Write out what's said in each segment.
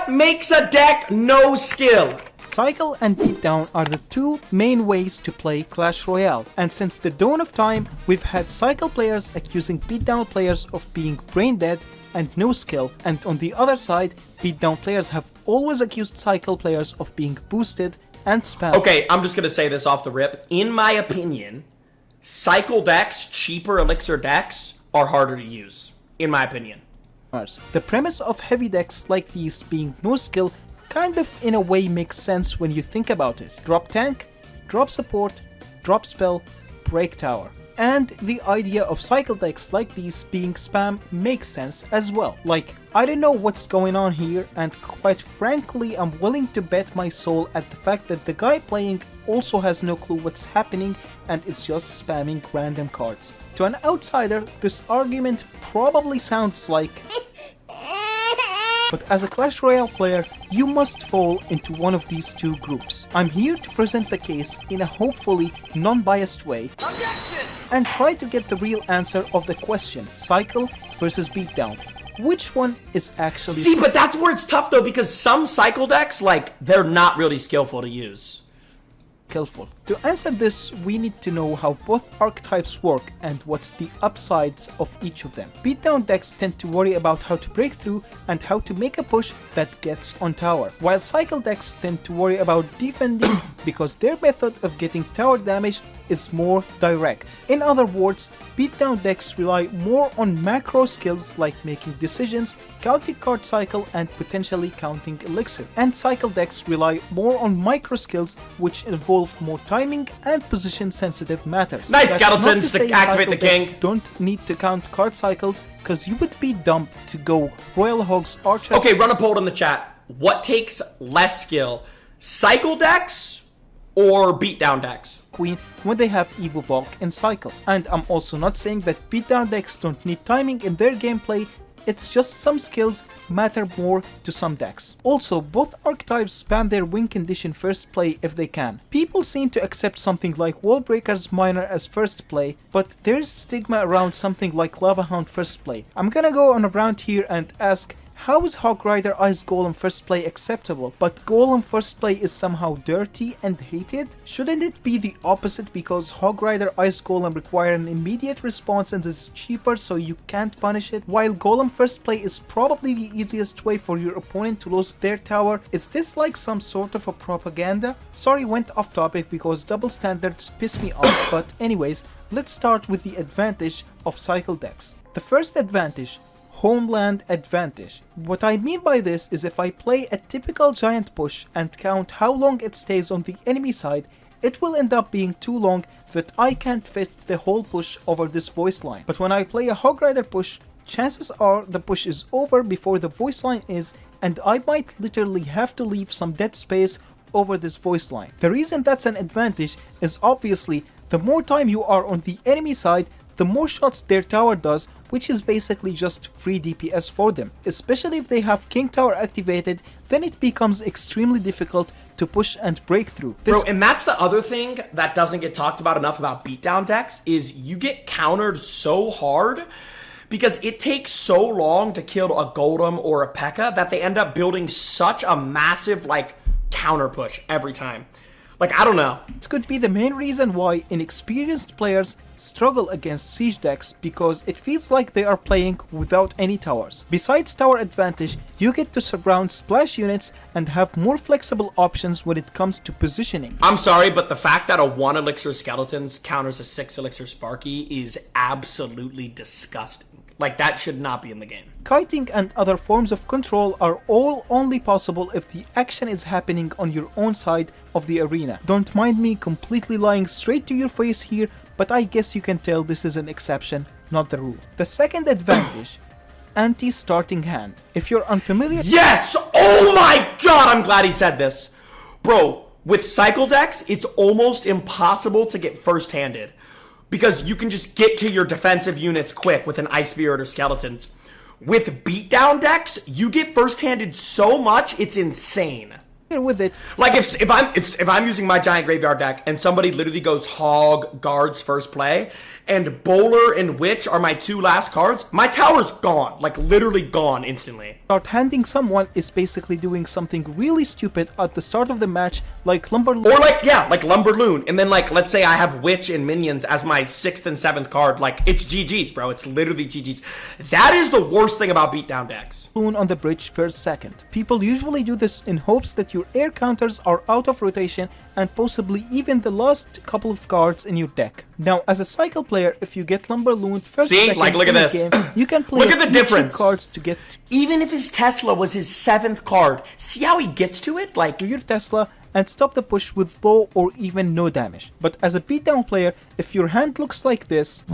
What makes a deck no skill? Cycle and beatdown are the two main ways to play Clash Royale, and since the dawn of time, we've had cycle players accusing beatdown players of being brain dead and no skill, and on the other side, beatdown players have always accused cycle players of being boosted and spam. Okay, I'm just gonna say this off the rip. In my opinion, cycle decks, cheaper elixir decks, are harder to use. In my opinion. The premise of heavy decks like these being no skill kind of in a way makes sense when you think about it. Drop tank, drop support, drop spell, break tower. And the idea of cycle decks like these being spam makes sense as well. Like, I don't know what's going on here, and quite frankly I'm willing to bet my soul at the fact that the guy playing also has no clue what's happening and is just spamming random cards. To an outsider, this argument probably sounds like but as a Clash Royale player, you must fall into one of these two groups. I'm here to present the case in a hopefully non-biased way and try to get the real answer of the question, cycle versus beatdown. Which one is actually... See, but that's where it's tough though, because some cycle decks, like, they're not really skillful to use. Skillful. To answer this, we need to know how both archetypes work and what's the upsides of each of them. Beatdown decks tend to worry about how to break through and how to make a push that gets on tower, while cycle decks tend to worry about defending because their method of getting tower damage is more direct. In other words, beatdown decks rely more on macro skills like making decisions, counting card cycle and potentially counting elixir, and cycle decks rely more on micro skills which involve more timing and position sensitive matters. Nice That's skeletons to activate the king. Don't need to count card cycles because you would be dumb to go Royal Hogs Archer. Okay, run a poll in the chat. What takes less skill? Cycle decks or beatdown decks? Queen when they have Evo Volk and Cycle. And I'm also not saying that beatdown decks don't need timing in their gameplay, it's just some skills matter more to some decks. Also, both archetypes spam their win condition first play if they can. People seem to accept something like Wallbreaker's Miner as first play, but there's stigma around something like Lava Hound first play. I'm gonna go on a round here and ask, how is Hog Rider Ice Golem first play acceptable, but Golem first play is somehow dirty and hated? Shouldn't it be the opposite because Hog Rider Ice Golem require an immediate response and is cheaper so you can't punish it, while Golem first play is probably the easiest way for your opponent to lose their tower? Is this like some sort of a propaganda? Sorry, went off topic because double standards piss me off, but anyways, let's start with the advantage of cycle decks. The first advantage, homeland advantage. What I mean by this is if I play a typical giant push and count how long it stays on the enemy side, it will end up being too long that I can't fit the whole push over this voice line. But when I play a Hog Rider push, chances are the push is over before the voice line is, and I might literally have to leave some dead space over this voice line. The reason that's an advantage is obviously the more time you are on the enemy side, the more shots their tower does, which is basically just free DPS for them. Especially if they have King Tower activated, then it becomes extremely difficult to push and break through. Bro, and that's the other thing that doesn't get talked about enough about beatdown decks, is you get countered so hard because it takes so long to kill a Golem or a P.E.K.K.A. that they end up building such a massive, like, counter push every time. Like, I don't know. This could be the main reason why inexperienced players struggle against siege decks, because it feels like they are playing without any towers. Besides tower advantage, you get to surround splash units and have more flexible options when it comes to positioning. I'm sorry, but the fact that a 1 elixir skeletons counters a 6 elixir Sparky is absolutely disgusting. Like, that should not be in the game. Kiting and other forms of control are all only possible if the action is happening on your own side of the arena. Don't mind me completely lying straight to your face here, but I guess you can tell this is an exception, not the rule. The second advantage, anti-starting hand. If you're unfamiliar... Yes! Oh my god, I'm glad he said this. Bro, with cycle decks, it's almost impossible to get first-handed, because you can just get to your defensive units quick with an Ice Spirit or Skeletons. With beatdown decks, you get first-handed so much, it's insane. With it, like if I'm using my giant graveyard deck and somebody literally goes hog guards first play, and Bowler and Witch are my 2 last cards, my tower's gone. Like, literally gone instantly. Start handing someone is basically doing something really stupid at the start of the match, like Lumberloon. Or like, yeah, like Lumberloon. And then like, let's say I have Witch and Minions as my 6th and 7th card. Like, it's GG's, bro. It's literally GG's. That is the worst thing about beatdown decks. On the bridge first second. People usually do this in hopes that your air counters are out of rotation and possibly even the last couple of cards in your deck. Now, as a cycle player, if you get Lumberloon first second like, look at in the this. game, you can play Look at the few cheap difference. cards to get Even if his Tesla was his 7th card, see how he gets to it? Like, to your Tesla and stop the push with low or even no damage. But as a beatdown player, if your hand looks like this,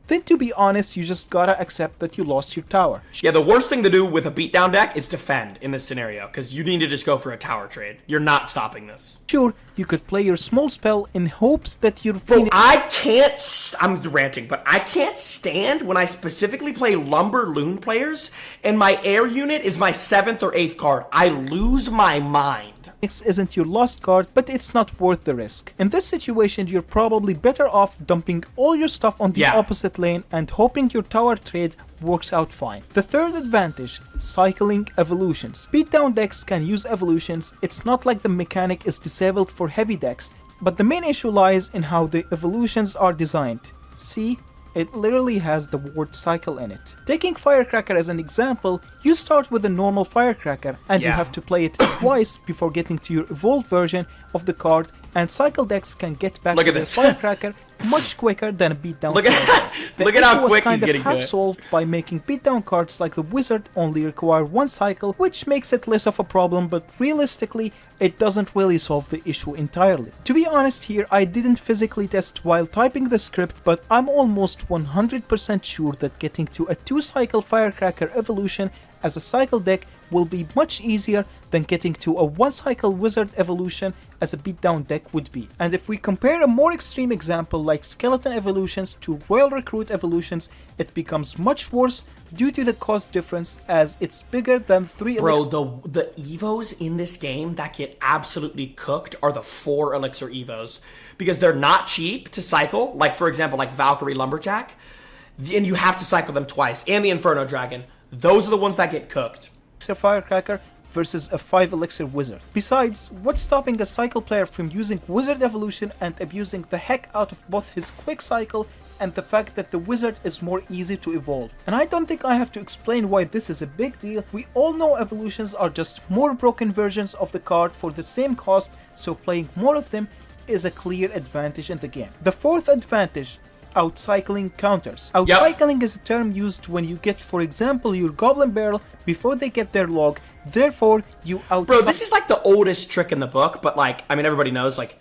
then to be honest, you just gotta accept that you lost your tower. yeah, the worst thing to do with a beatdown deck is defend in this scenario, because you need to just go for a tower trade. You're not stopping this. Sure, you could play your small spell in hopes that your Bro, I can't, I'm ranting, but I can't stand when I specifically play Lumberloon players and my air unit is my 7th or 8th card. I lose my mind. Phoenix isn't your lost card, but it's not worth the risk. In this situation, you're probably better off dumping all your stuff on the opposite lane and hoping your tower trade works out fine. The third advantage, cycling evolutions. Beatdown decks can use evolutions. It's not like the mechanic is disabled for heavy decks, but the main issue lies in how the evolutions are designed. See? It literally has the word cycle in it. Taking Firecracker as an example, you start with a normal Firecracker and you have to play it twice before getting to your evolved version of the card, and cycle decks can get back to their Firecracker much quicker than a beatdown Look at, look at how quick he's getting to it. Solved by making beatdown cards like the Wizard only require 1 cycle, which makes it less of a problem, but realistically, it doesn't really solve the issue entirely. To be honest here, I didn't physically test while typing the script, but I'm almost 100% sure that getting to a 2-cycle Firecracker evolution as a cycle deck will be much easier than getting to a 1-cycle Wizard evolution as a beatdown deck would be. And if we compare a more extreme example like Skeleton evolutions to Royal Recruit evolutions, it becomes much worse due to the cost difference as it's bigger than 3 Bro, the evos in this game that get absolutely cooked are the 4 elixir evos, because they're not cheap to cycle, like for example like Valkyrie Lumberjack, and you have to cycle them twice, and the Inferno Dragon. Those are the ones that get cooked. Firecracker versus a 5 elixir Wizard. Besides, what's stopping a cycle player from using Wizard evolution and abusing the heck out of both his quick cycle and the fact that the Wizard is more easy to evolve? And I don't think I have to explain why this is a big deal. We all know evolutions are just more broken versions of the card for the same cost, so playing more of them is a clear advantage in the game. The fourth advantage, outcycling counters. Outcycling is a term used when you get, for example, your Goblin Barrel before they get their log, therefore you outcycle. Bro, this is like the oldest trick in the book, but like, I mean, everybody knows, like,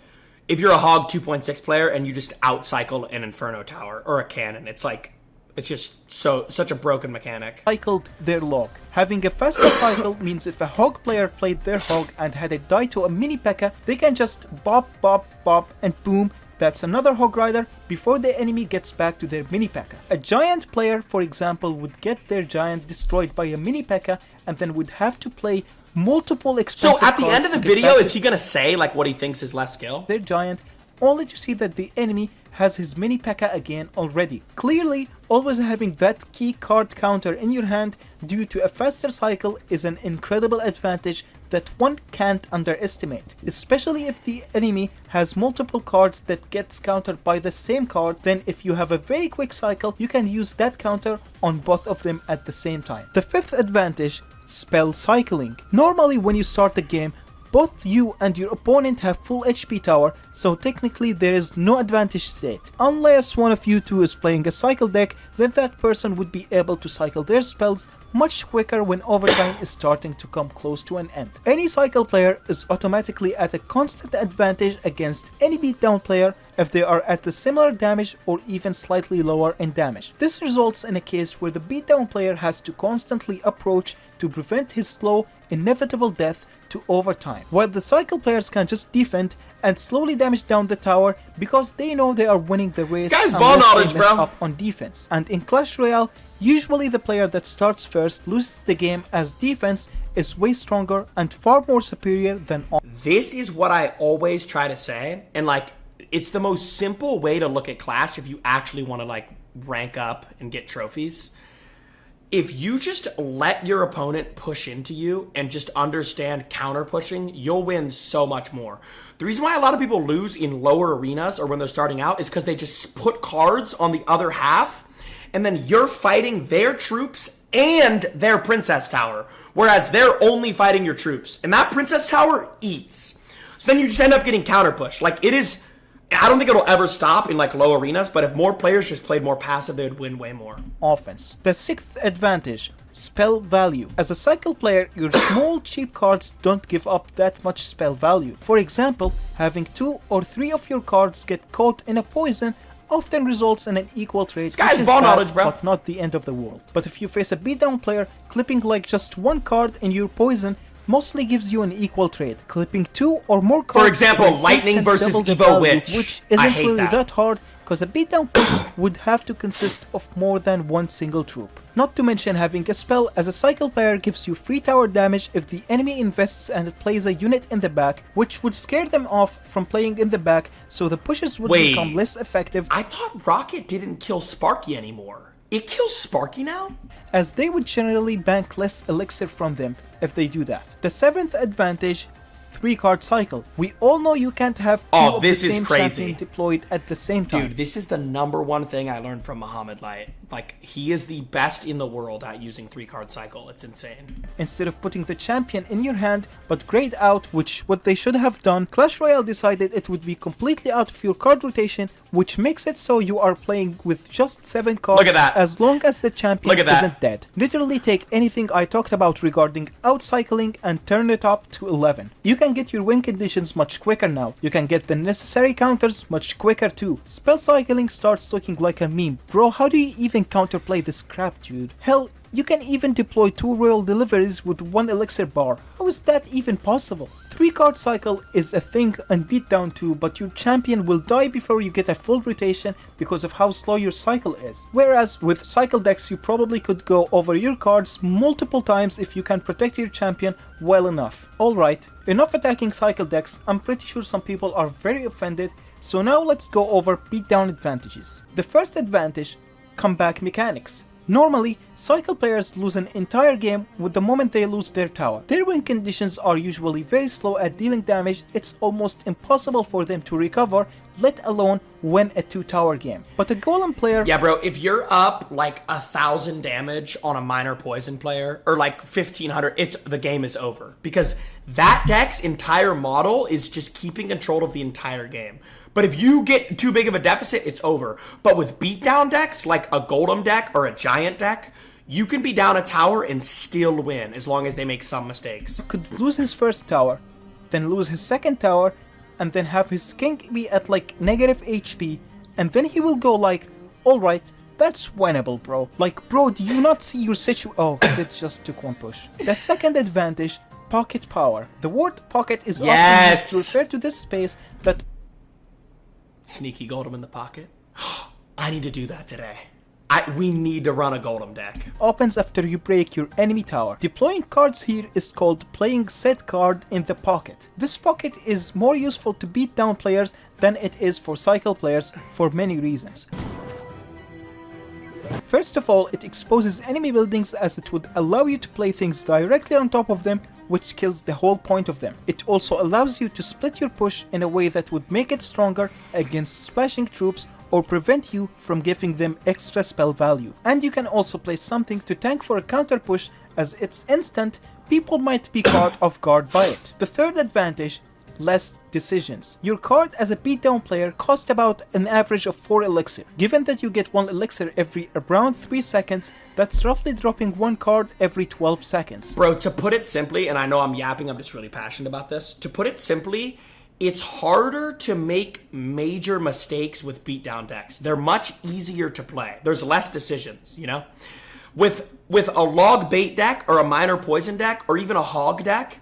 if you're a Hog 2.6 player and you just outcycle an Inferno Tower or a cannon, it's like, it's just such a broken mechanic. Cycled their log. Having a faster cycle means if a Hog player played their Hog and had it die to a mini P.E.K.K.A, they can just bop, bop, bop, and boom, that's another Hog Rider before the enemy gets back to their mini P.E.K.K.A. A Giant player, for example, would get their Giant destroyed by a mini P.E.K.K.A and then would have to play multiple expensive cards. So at the end of the video, is he gonna say like what he thinks is less skill? Their Giant, only to see that the enemy has his mini P.E.K.K.A again already. Clearly, always having that key card counter in your hand due to a faster cycle is an incredible advantage that one can't underestimate. Especially if the enemy has multiple cards that gets countered by the same card, then if you have a very quick cycle, you can use that counter on both of them at the same time. The fifth advantage, spell cycling. Normally when you start the game, both you and your opponent have full HP tower, so technically there is no advantage state. Unless one of you two is playing a cycle deck, then that person would be able to cycle their spells much quicker when overtime is starting to come close to an end. Any cycle player is automatically at a constant advantage against any beatdown player if they are at the similar damage or even slightly lower in damage. This results in a case where the beatdown player has to constantly approach to prevent his slow, inevitable death to overtime, while the cycle players can just defend and slowly damage down the tower because they know they are winning the race. This guy's ball knowledge, they mess bro. up on defense. And in Clash Royale, usually the player that starts first loses the game as defense is way stronger and far more superior than all. This is what I always try to say, and like, it's the most simple way to look at Clash if you actually want to like rank up and get trophies. If you just let your opponent push into you and just understand counter pushing, you'll win so much more. The reason why a lot of people lose in lower arenas or when they're starting out is because they just put cards on the other half, and then you're fighting their troops and their princess tower, whereas they're only fighting your troops. And that princess tower eats. So then you just end up getting counter pushed. Like, it is... I don't think it'll ever stop in like low arenas, but if more players just played more passive, they would win way more. Offense. The sixth advantage, spell value. As a cycle player, your small cheap cards don't give up that much spell value. For example, having 2 or 3 of your cards get caught in a poison often results in an equal trade, this guy's ball knowledge, bro. But not the end of the world. But if you face a beatdown player, clipping like just 1 card in your poison mostly gives you an equal trade. Clipping 2 or more cards, for example, Lightning versus Evo Witch, which isn't really that hard, because a beatdown pick would have to consist of more than 1 single troop. Not to mention having a spell as a cycle player gives you free tower damage if the enemy invests and it plays a unit in the back, which would scare them off from playing in the back, so the pushes would become less effective. I thought Rocket didn't kill Sparky anymore. It kills Sparky now? As they would generally bank less elixir from them if they do that. The 7th advantage, 3-card cycle. We all know you can't have 2 of the same champion deployed at the same time. Dude, this is the #1 thing I learned from Muhammad Light. Like, he is the best in the world at using 3-card cycle. It's insane. Instead of putting the champion in your hand but grayed out, which what they should have done, Clash Royale decided it would be completely out of your card rotation, which makes it so you are playing with just 7 cards. Look at that. As long as the champion isn't dead. Literally take anything I talked about regarding outcycling and turn it up to 11. You can get your win conditions much quicker now. You can get the necessary counters much quicker too. Spell cycling starts looking like a meme. Bro, how do you even counterplay this crap, dude? Hell, you can even deploy 2 royal deliveries with 1 elixir bar. How is that even possible? 3-card cycle is a thing on beatdown too, but your champion will die before you get a full rotation because of how slow your cycle is. Whereas with cycle decks, you probably could go over your cards multiple times if you can protect your champion well enough. Alright, enough attacking cycle decks. I'm pretty sure some people are very offended, so now let's go over beatdown advantages. The first advantage, comeback mechanics. Normally, cycle players lose an entire game with the moment they lose their tower. Their win conditions are usually very slow at dealing damage. It's almost impossible for them to recover, let alone win a 2-tower game. But a golem player... Yeah, bro, if you're up like 1,000 damage on a minor poison player, or like 1,500, the game is over. Because that deck's entire model is just keeping control of the entire game. But if you get too big of a deficit, it's over. But with beatdown decks, like a Golem deck or a Giant deck, you can be down a tower and still win, as long as they make some mistakes. Could lose his first tower, then lose his second tower, and then have his king be at like negative HP, and then he will go like, alright, that's winnable, bro. Like, bro, do you not see your Oh, it just took 1 push. The second advantage, pocket power. The word pocket is often used to refer to this space that... Sneaky Golem in the pocket. I need to do that today. We need to run a Golem deck. Opens after you break your enemy tower. Deploying cards here is called playing said card in the pocket. This pocket is more useful to beat down players than it is for cycle players for many reasons. First of all, it exposes enemy buildings as it would allow you to play things directly on top of them, which kills the whole point of them. It also allows you to split your push in a way that would make it stronger against splashing troops or prevent you from giving them extra spell value. And you can also play something to tank for a counter push, as it's instant, people might be caught off guard by it. The third advantage, less decisions. Your card as a beatdown player costs about an average of 4 elixir. Given that you get 1 elixir every around 3 seconds, that's roughly dropping 1 card every 12 seconds. Bro, to put it simply, and I know I'm yapping, I'm just really passionate about this. To put it simply, it's harder to make major mistakes with beatdown decks. They're much easier to play. There's less decisions, you know? With a log bait deck or a minor poison deck or even a hog deck,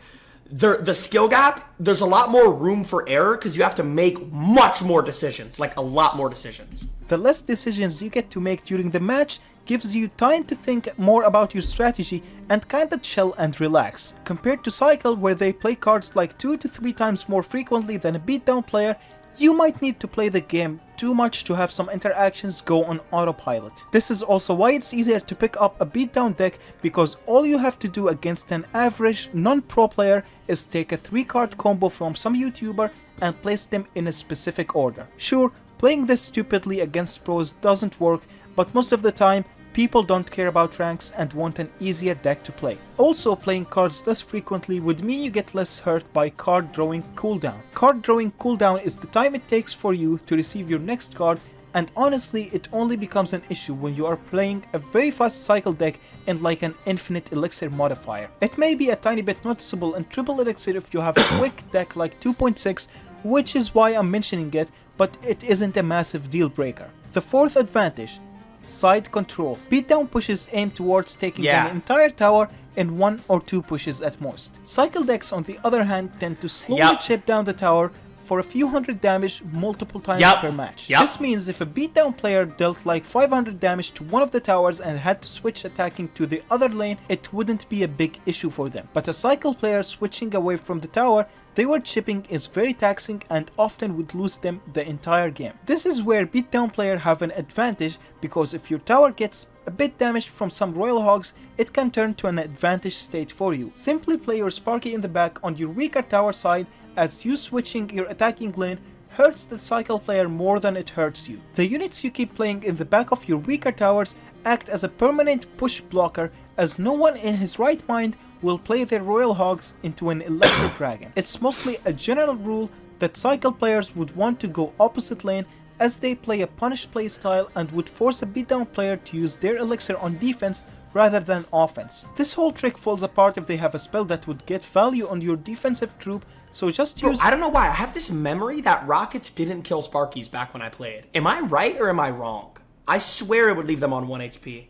the skill gap, there's a lot more room for error because you have to make much more decisions, like a lot more decisions. The less decisions you get to make during the match gives you time to think more about your strategy and kinda chill and relax. Compared to Cycle, where they play cards like 2 to 3 times more frequently than a beatdown player, you might need to play the game too much to have some interactions go on autopilot. This is also why it's easier to pick up a beatdown deck, because all you have to do against an average non-pro player is take a 3-card combo from some YouTuber and place them in a specific order. Sure, playing this stupidly against pros doesn't work, but most of the time, people don't care about ranks and want an easier deck to play. Also, playing cards thus frequently would mean you get less hurt by card drawing cooldown. Card drawing cooldown is the time it takes for you to receive your next card, and honestly it only becomes an issue when you are playing a very fast cycle deck and like an infinite elixir modifier. It may be a tiny bit noticeable in triple elixir if you have a quick deck like 2.6, which is why I'm mentioning it, but it isn't a massive deal breaker. The fourth advantage: side control. Beatdown pushes aim towards taking an entire tower in 1 or 2 pushes at most. Cycle decks on the other hand tend to slowly chip down the tower for a few hundred damage multiple times per match. This means if a beatdown player dealt like 500 damage to one of the towers and had to switch attacking to the other lane, it wouldn't be a big issue for them. But a cycle player switching away from the tower they were chipping is very taxing and often would lose them the entire game. This is where beatdown players have an advantage, because if your tower gets a bit damaged from some royal hogs, it can turn to an advantage state for you. Simply play your Sparky in the back on your weaker tower side, as you switching your attacking lane hurts the cycle player more than it hurts you. The units you keep playing in the back of your weaker towers act as a permanent push blocker, as no one in his right mind will play their royal hogs into an electric dragon. It's mostly a general rule that cycle players would want to go opposite lane, as they play a punish playstyle and would force a beatdown player to use their elixir on defense rather than offense. This whole trick falls apart if they have a spell that would get value on your defensive troop, so just use— I don't know why, I have this memory that rockets didn't kill Sparkies back when I played. Am I right or am I wrong? I swear it would leave them on 1 HP.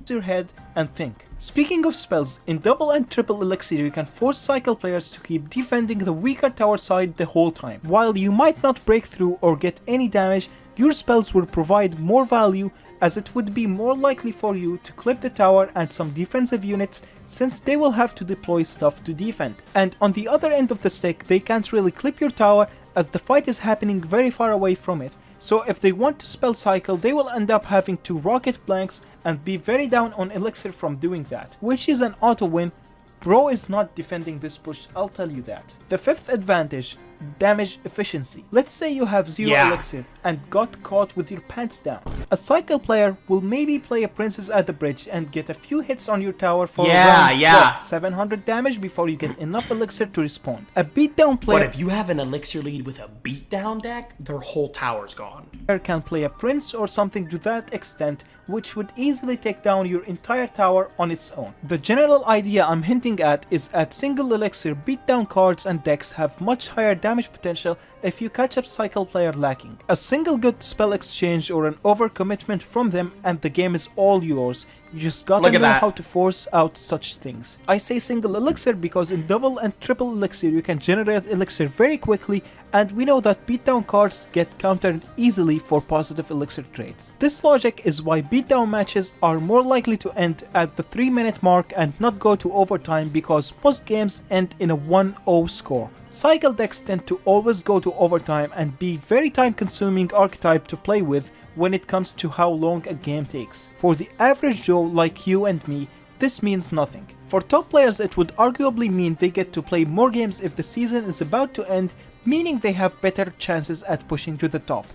Your head and think. Speaking of spells, in double and triple elixir you can force cycle players to keep defending the weaker tower side the whole time. While you might not break through or get any damage, your spells will provide more value, as it would be more likely for you to clip the tower and some defensive units, since they will have to deploy stuff to defend. And on the other end of the stick, they can't really clip your tower, as the fight is happening very far away from it. So if they want to spell cycle, they will end up having to rocket blanks and be very down on elixir from doing that, which is an auto win. Bro is not defending this push, I'll tell you that. The fifth advantage: damage efficiency. Let's say you have 0 elixir and got caught with your pants down. A cycle player will maybe play a princess at the bridge and get a few hits on your tower for around 700 damage before you get enough elixir to respawn. A beatdown player— But if you have an elixir lead with a beatdown deck, their whole tower's gone. Can play a prince or something to that extent, which would easily take down your entire tower on its own. The general idea I'm hinting at is at single elixir, beatdown cards and decks have much higher damage potential if you catch a cycle player lacking. A single good spell exchange or an overcommitment from them and the game is all yours. You just gotta know how to force out such things. I say single elixir because in double and triple elixir you can generate elixir very quickly, and we know that beatdown cards get countered easily for positive elixir trades. This logic is why beatdown matches are more likely to end at the 3-minute mark and not go to overtime, because most games end in a 1-0 score. Cycle decks tend to always go to overtime and be very time consuming archetype to play with when it comes to how long a game takes. For the average Joe like you and me, this means nothing. For top players it would arguably mean they get to play more games if the season is about to end, meaning they have better chances at pushing to the top.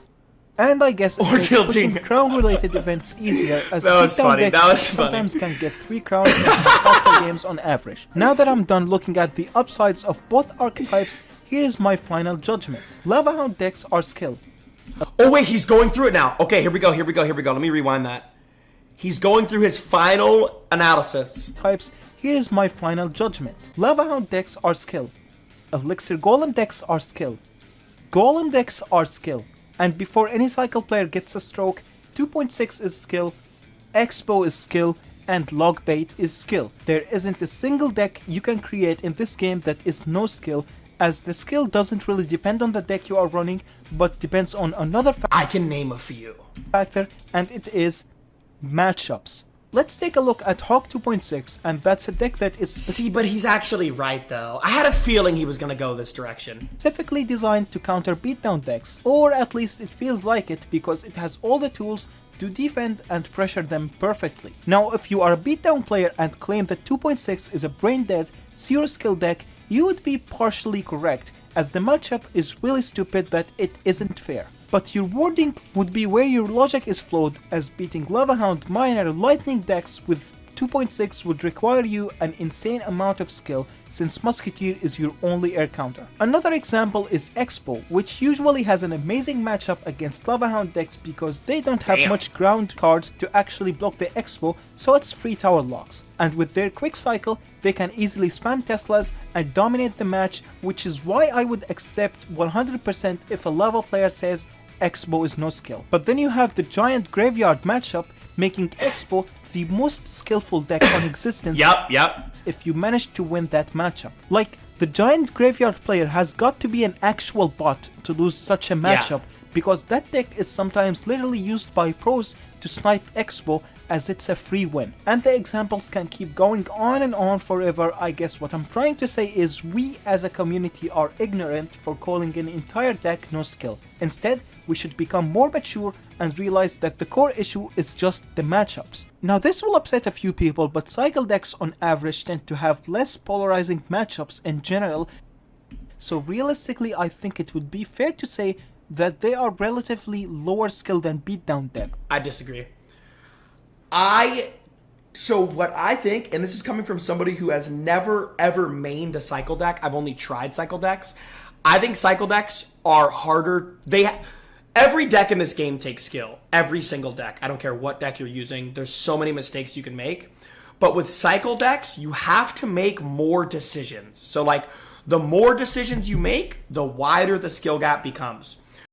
And I guess it makes pushing crown-related events easier, as beatdown decks sometimes can get 3 crowns in faster games on average. Now that I'm done looking at the upsides of both archetypes, here is my final judgment. Lava Hound decks are skill. Oh wait, he's going through it now. Okay, here we go. Let me rewind that. He's going through his final analysis. Here is my final judgment. Lava Hound decks are skill. Elixir Golem decks are skill. Golem decks are skill. And before any cycle player gets a stroke, 2.6 is skill, Expo is skill, and Logbait is skill. There isn't a single deck you can create in this game that is no skill, as the skill doesn't really depend on the deck you are running, but depends on another I can name a few. factor, and it is matchups. Let's take a look at Hawk 2.6, and that's a deck that is See, but he's actually right though. I had a feeling he was gonna go this direction. specifically designed to counter beatdown decks, or at least it feels like it because it has all the tools to defend and pressure them perfectly. Now, if you are a beatdown player and claim that 2.6 is a brain-dead, zero-skill deck, you would be partially correct, as the matchup is really stupid that it isn't fair. But your wording would be where your logic is flawed, as beating Lava Hound Miner Lightning decks with 2.6 would require you an insane amount of skill, since Musketeer is your only air counter. Another example is Expo, which usually has an amazing matchup against Lava Hound decks because they don't have much ground cards to actually block the Expo, so it's free tower locks. And with their quick cycle, they can easily spam Teslas and dominate the match, which is why I would accept 100% if a Lava player says Expo is no skill. But then you have the Giant Graveyard matchup, making Expo the most skillful deck on existence. Yep. If you manage to win that matchup. Like, the Giant Graveyard player has got to be an actual bot to lose such a matchup, because that deck is sometimes literally used by pros to snipe Expo, as it's a free win. And the examples can keep going on and on forever. I guess what I'm trying to say is we as a community are ignorant for calling an entire deck no skill. Instead, we should become more mature and realize that the core issue is just the matchups. Now, this will upset a few people, but cycle decks on average tend to have less polarizing matchups in general, so realistically I think it would be fair to say that they are relatively lower skill than beatdown deck. I disagree. So what I think, and this is coming from somebody who has never ever mained a cycle deck, I've only tried cycle decks. I think cycle decks are harder. Every deck in this game takes skill. Every single deck. I don't care what deck you're using. There's so many mistakes you can make. But with cycle decks, you have to make more decisions. So like, the more decisions you make, the wider the skill gap becomes.